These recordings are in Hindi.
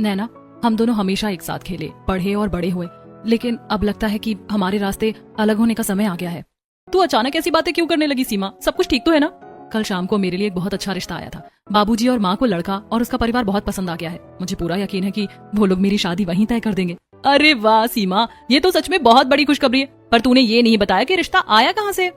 नैना, हम दोनों हमेशा एक साथ खेले, पढ़े और बड़े हुए, लेकिन अब लगता है कि हमारे रास्ते अलग होने का समय आ गया है। तू अचानक ऐसी बातें क्यों करने लगी सीमा? सब कुछ ठीक तो है ना? कल शाम को मेरे लिए एक बहुत अच्छा रिश्ता आया था। बाबूजी और माँ को लड़का और उसका परिवार बहुत पसंद आ गया है। मुझे पूरा यकीन है कि वो लोग मेरी शादी वहीं तय कर देंगे। अरे वाह सीमा, ये तो सच में बहुत बड़ी खुशखबरी है। पर तूने ये नहीं बताया कि रिश्ता आया कहाँ से?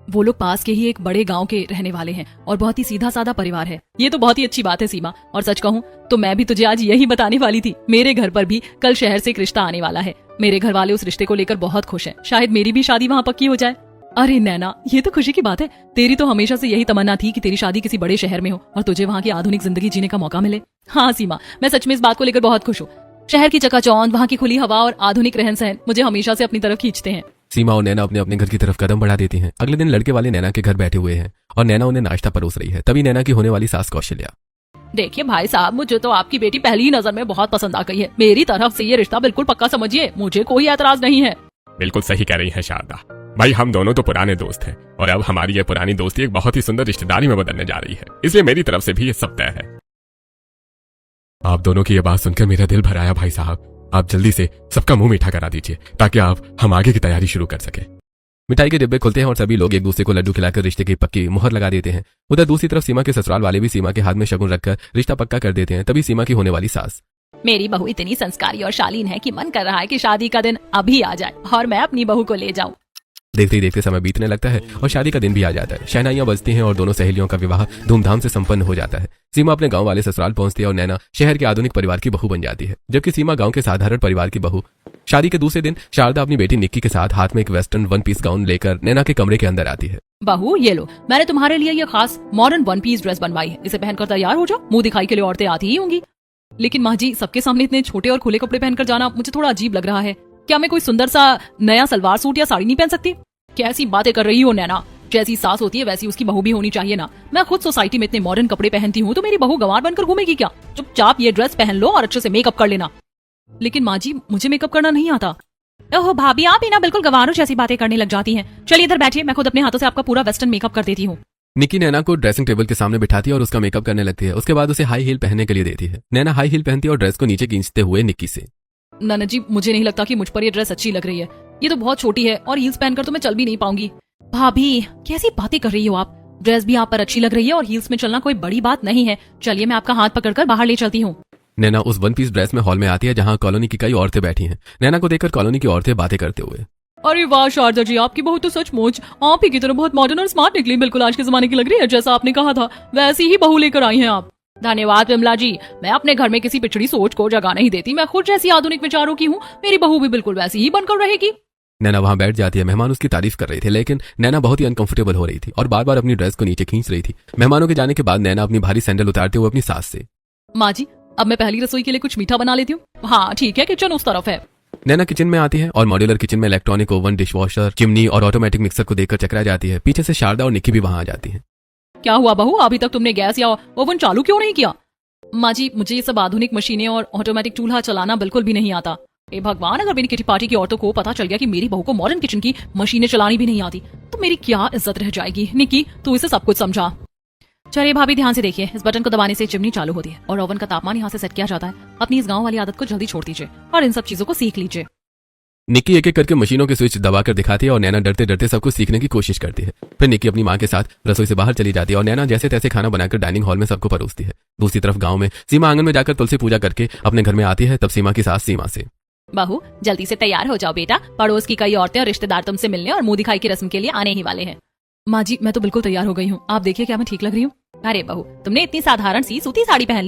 वो लोग पास के ही एक बड़े गांव के रहने वाले हैं और बहुत ही सीधा साधा परिवार है। ये तो बहुत ही अच्छी बात है सीमा। और सच कहूँ तो मैं भी तुझे आज यही बताने वाली थी। मेरे घर पर भी कल शहर से एक रिश्ता आने वाला है। मेरे घर वाले उस रिश्ते को लेकर बहुत खुश हैं। शायद मेरी भी शादी वहाँ पक्की हो जाए। अरे नैना, ये तो खुशी की बात है। तेरी तो हमेशा से यही तमन्ना थी कि तेरी शादी किसी बड़े शहर में हो और तुझे वहाँ की आधुनिक जिंदगी जीने का मौका मिले। हाँ सीमा, मैं सच में इस बात को लेकर बहुत खुश हूँ। शहर की चकाचौंध, वहाँ की खुली हवा और आधुनिक रहन सहन मुझे हमेशा से अपनी तरफ खींचते हैं। सीमा और नैना अपने अपने घर की तरफ कदम बढ़ा देती हैं। अगले दिन लड़के वाले नैना के घर बैठे हुए हैं और नैना उन्हें नाश्ता परोस रही है। तभी नैना की होने वाली सास कौशल्या, देखिए भाई साहब, मुझे तो आपकी बेटी पहली ही नजर में बहुत पसंद आ गई है। मेरी तरफ से ये रिश्ता बिल्कुल पक्का समझिए, मुझे कोई ऐतराज नहीं है। बिल्कुल सही कह रही है शारदा। भाई, हम दोनों तो पुराने दोस्त हैं और अब हमारी ये पुरानी दोस्ती एक बहुत ही सुंदर रिश्तेदारी में बदलने जा रही है। इसलिए मेरी तरफ से भी ये सब तय है। आप दोनों की ये बात सुनकर मेरा दिल भर आया भाई साहब। आप जल्दी से सबका मुंह मीठा करा दीजिए ताकि हम आगे की तैयारी शुरू कर सके। मिठाई के डिब्बे खुलते हैं और सभी लोग एक दूसरे को लड्डू खिलाकर रिश्ते की पक्की मुहर लगा देते हैं। उधर दूसरी तरफ सीमा के ससुराल वाले भी सीमा के हाथ में शगुन रखकर रिश्ता पक्का कर देते हैं। तभी सीमा की होने वाली सास, मेरी बहू इतनी संस्कारी और शालीन है कि मन कर रहा है कि शादी का दिन अभी आ जाए और मैं अपनी बहू को ले जाऊं। देखते ही देखते समय बीतने लगता है और शादी का दिन भी आ जाता है। शहनाइयां बजती हैं और दोनों सहेलियों का विवाह धूमधाम से संपन्न हो जाता है। सीमा अपने गांव वाले ससुराल पहुंचती है और नैना शहर के आधुनिक परिवार की बहू बन जाती है, जबकि सीमा गांव के साधारण परिवार की बहू। शादी के दूसरे दिन शारदा अपनी बेटी निक्की के साथ हाथ में एक वेस्टर्न वन पीस गाउन लेकर नैना के कमरे के अंदर आती है। बहू ये लो, मैंने तुम्हारे लिए ये खास मॉडर्न वन पीस ड्रेस बनवाई है। इसे पहनकर तैयार हो जाओ। मुंह दिखाई के लिए औरतें आती ही होंगी। लेकिन माँ जी, सबके सामने इतने छोटे और खुले कपड़े पहनकर जाना मुझे थोड़ा अजीब लग रहा है। क्या मैं कोई सुंदर सा नया सलवार सूट या साड़ी नहीं पहन सकती? कैसी बातें कर रही हो नैना? जैसी सास होती है वैसी उसकी बहू भी होनी चाहिए ना। मैं खुद सोसाइटी में इतने मॉडर्न कपड़े पहनती हूँ तो मेरी बहू गंवार बनकर घूमेगी क्या? चुपचाप ये ड्रेस पहन लो और अच्छे से मेकअप कर लेना। लेकिन माँ जी, मुझे मेकअप करना नहीं आता। ओह भाभी, आप ही ना बिल्कुल गंवारों जैसी बातें करने लग जाती हैं। चलिए इधर बैठिए, मैं खुद अपने हाथों से आपका पूरा वेस्टर्न मेकअप कर देती हूँ। निक्की नैना को ड्रेसिंग टेबल के सामने बिठाती है और उसका मेकअप करने लगती है। उसके बाद उसे हाई हील पहनने के लिए देती है। नैना हाई हील पहनती है और ड्रेस को नीचे खींचते हुए निक्की से, नाना जी, मुझे नहीं लगता कि मुझ पर ये ड्रेस अच्छी लग रही है। ये तो बहुत छोटी है और हील्स पहनकर तो मैं चल भी नहीं पाऊंगी। भाभी, कैसी बातें कर रही हो आप? ड्रेस भी आप पर अच्छी लग रही है और हील्स में चलना कोई बड़ी बात नहीं है। चलिए मैं आपका हाथ पकड़कर बाहर ले चलती हूँ। नैना उस वन पीस ड्रेस में हॉल में आती है जहाँ कॉलोनी की कई औरतें बैठी हैं। नैना को देखकर कॉलोनी की औरतें बातें करते हुए, अरे वाह शारदा जी, आपकी बहू तो सचमुच आप ही की तरह बहुत मॉडर्न और स्मार्ट निकली। बिल्कुल आज के जमाने की लग रही है। जैसा आपने कहा था वैसी ही बहू लेकर आई हैं आप। धन्यवाद विमला जी। मैं अपने घर में किसी पिछड़ी सोच को जगह नहीं देती। मैं खुद जैसी आधुनिक विचारों की हूँ। मेरी बहू भी बिल्कुल वैसी ही बनकर रहेगी। नैना वहां बैठ जाती है। मेहमान उसकी तारीफ कर रहे थे, लेकिन नैना बहुत ही अनकंफर्टेबल हो रही थी और बार बार अपनी ड्रेस को नीचे खींच रही थी। मेहमानों के जाने के बाद नैना अपनी भारी सैंडल उतारते हुए अपनी सास से, माँ जी, अब मैं पहली रसोई के लिए कुछ मीठा बना लेती हूँ। हाँ ठीक है, किचन उस तरफ है। नैना किचन में आती है और मॉड्यूलर किचन में इलेक्ट्रॉनिक ओवन, डिशवॉशर, चिमनी और ऑटोमेटिक मिक्सर को देखकर चकरा जाती है। पीछे से शारदा और निक्की भी वहां आ जाती है। क्या हुआ बहू, अभी तक तुमने गैस या ओवन चालू क्यों नहीं किया? माँ जी, मुझे ये सब आधुनिक मशीनें और ऑटोमेटिक चूल्हा चलाना बिल्कुल भी नहीं आता। ए भगवान, अगर मेरी किटी पार्टी की औरतों को पता चल गया कि मेरी बहू को मॉडर्न किचन की मशीनें चलानी भी नहीं आती तो मेरी क्या इज्जत रह जाएगी। निक्की, तू इसे सब कुछ समझा। चलिए भाभी, ध्यान से देखिए। इस बटन को दबाने से चिमनी चालू होती है और ओवन का तापमान यहाँ से सेट किया जाता है। अपनी इस गाँव वाली आदत को जल्दी छोड़ दीजिए और इन सब चीजों को सीख लीजिए। निक्की एक एक करके मशीनों के स्विच दबाकर दिखाती है और नैना डरते डरते सब कुछ सीखने की कोशिश करती है। फिर निक्की अपनी माँ के साथ रसोई से बाहर चली जाती है और नैना जैसे तैसे खाना बनाकर डाइनिंग हॉल में सबको परोसती है। दूसरी तरफ गांव में सीमा आंगन में जाकर तुलसी पूजा करके अपने घर में आती है। तब सीमा की सास सीमा से, बहू जल्दी से तैयार हो जाओ बेटा, पड़ोस की कई औरतें और रिश्तेदार तुमसे मिलने और मुंह दिखाई की रस्म के लिए आने ही वाले हैं। माँ जी, मैं तो बिल्कुल तैयार हो गई हूँ। आप देखिए क्या मैं ठीक लग रही हूँ? अरे बहू, तुमने इतनी साधारण सी सूती साड़ी पहन ली।